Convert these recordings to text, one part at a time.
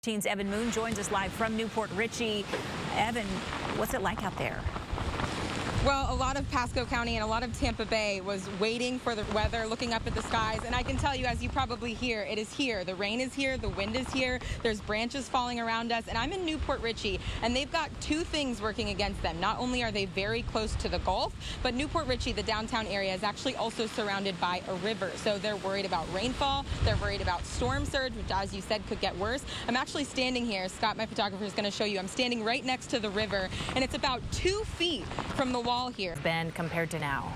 Teens Evan Moon joins us live from Newport Richey. Evan, what's it like out there? Well, a lot of Pasco County and a lot of Tampa Bay was waiting for the weather, looking up at the skies. And I can tell you, as you probably hear, it is here. The rain is here. The wind is here. There's branches falling around us. And I'm in Newport Richey, and they've got two things working against them. Not only are they very close to the Gulf, but Newport Richey, the downtown area, is actually also surrounded by a river. So they're worried about rainfall. They're worried about storm surge, which, as you said, could get worse. I'm actually standing here. Scott, my photographer, is going to show you. I'm standing right next to the river, and it's about 2 feet from the wall here. Ben, compared to now.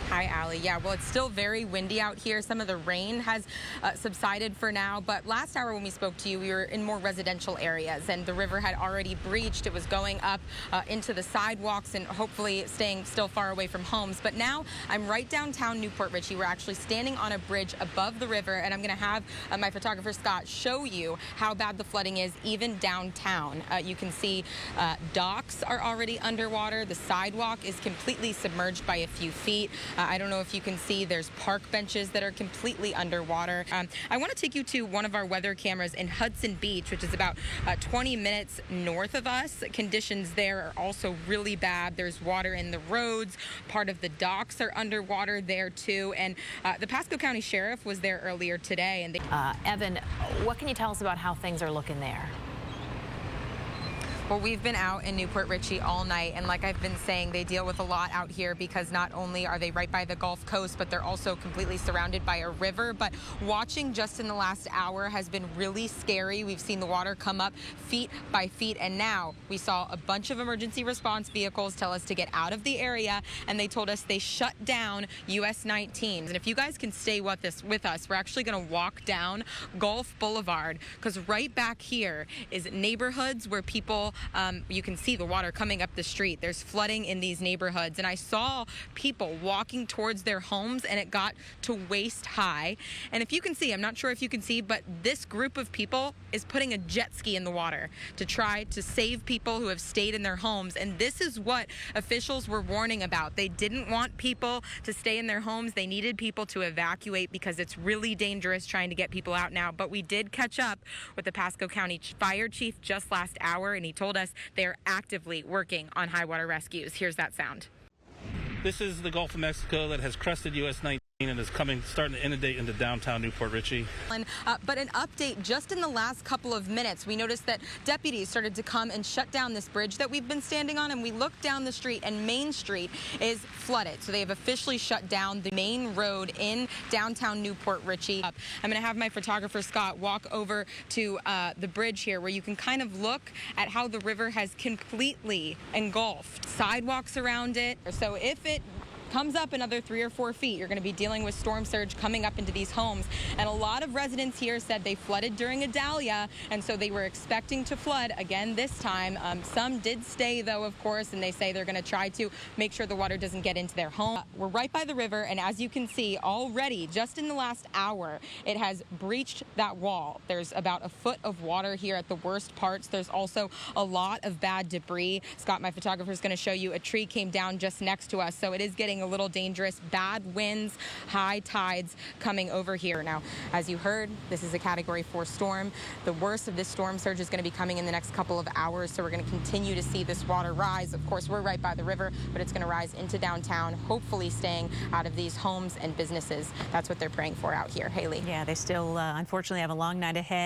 Hi, Allie. Yeah, well, it's still very windy out here. Some of the rain has subsided for now, but last hour when we spoke to you, we were in more residential areas, and the river had already breached. It was going up into the sidewalks and hopefully staying still far away from homes. But now I'm right downtown Newport Richey. We're actually standing on a bridge above the river, and I'm going to have my photographer Scott show you how bad the flooding is even downtown. You can see docks are already underwater. The sidewalk is completely submerged by a few feet. I don't know if you can see, there's park benches that are completely underwater. I want to take you to one of our weather cameras in Hudson Beach, which is about 20 minutes north of us. Conditions there are also really bad. There's water in the roads. Part of the docks are underwater there too. And the Pasco County Sheriff was there earlier today. And Evan, what can you tell us about how things are looking there? Well, we've been out in Newport Richey all night, and like I've been saying, they deal with a lot out here because not only are they right by the Gulf Coast, but they're also completely surrounded by a river. But watching just in the last hour has been really scary. We've seen the water come up feet by feet, and now we saw a bunch of emergency response vehicles tell us to get out of the area, and they told us they shut down US 19. And if you guys can stay with us, we're actually going to walk down Gulf Boulevard, because right back here is neighborhoods where people you can see the water coming up the street. There's flooding in these neighborhoods, and I saw people walking towards their homes, and it got to waist high. And if you can see, I'm not sure if you can see, but this group of people is putting a jet ski in the water to try to save people who have stayed in their homes. And this is what officials were warning about. They didn't want people to stay in their homes. They needed people to evacuate because it's really dangerous trying to get people out now. But we did catch up with the Pasco County Fire Chief just last hour, and he told us they are actively working on high water rescues. Here's that sound. This is the Gulf of Mexico that has crested US 19 and is starting to inundate into downtown Newport Richey. But an update just in the last couple of minutes. We noticed that deputies started to come and shut down this bridge that we've been standing on, and we looked down the street and Main Street is flooded. So they have officially shut down the main road in downtown Newport Richey. I'm going to have my photographer Scott walk over to the bridge here, where you can kind of look at how the river has completely engulfed sidewalks around it. So if it comes up another 3 or 4 feet, you're going to be dealing with storm surge coming up into these homes. And a lot of residents here said they flooded during Idalia, and so they were expecting to flood again this time. Some did stay, though, of course, and they say they're going to try to make sure the water doesn't get into their home. We're right by the river, and as you can see, already, just in the last hour, it has breached that wall. There's about a foot of water here at the worst parts. There's also a lot of bad debris. Scott, my photographer, is going to show you a tree came down just next to us, so it is getting a little dangerous. Bad winds, high tides coming over here. Now, as you heard, this is a Category 4 storm. The worst of this storm surge is going to be coming in the next couple of hours, so we're going to continue to see this water rise. Of course, we're right by the river, but it's going to rise into downtown, hopefully staying out of these homes and businesses. That's what they're praying for out here. Haley. Yeah, they still, unfortunately, have a long night ahead.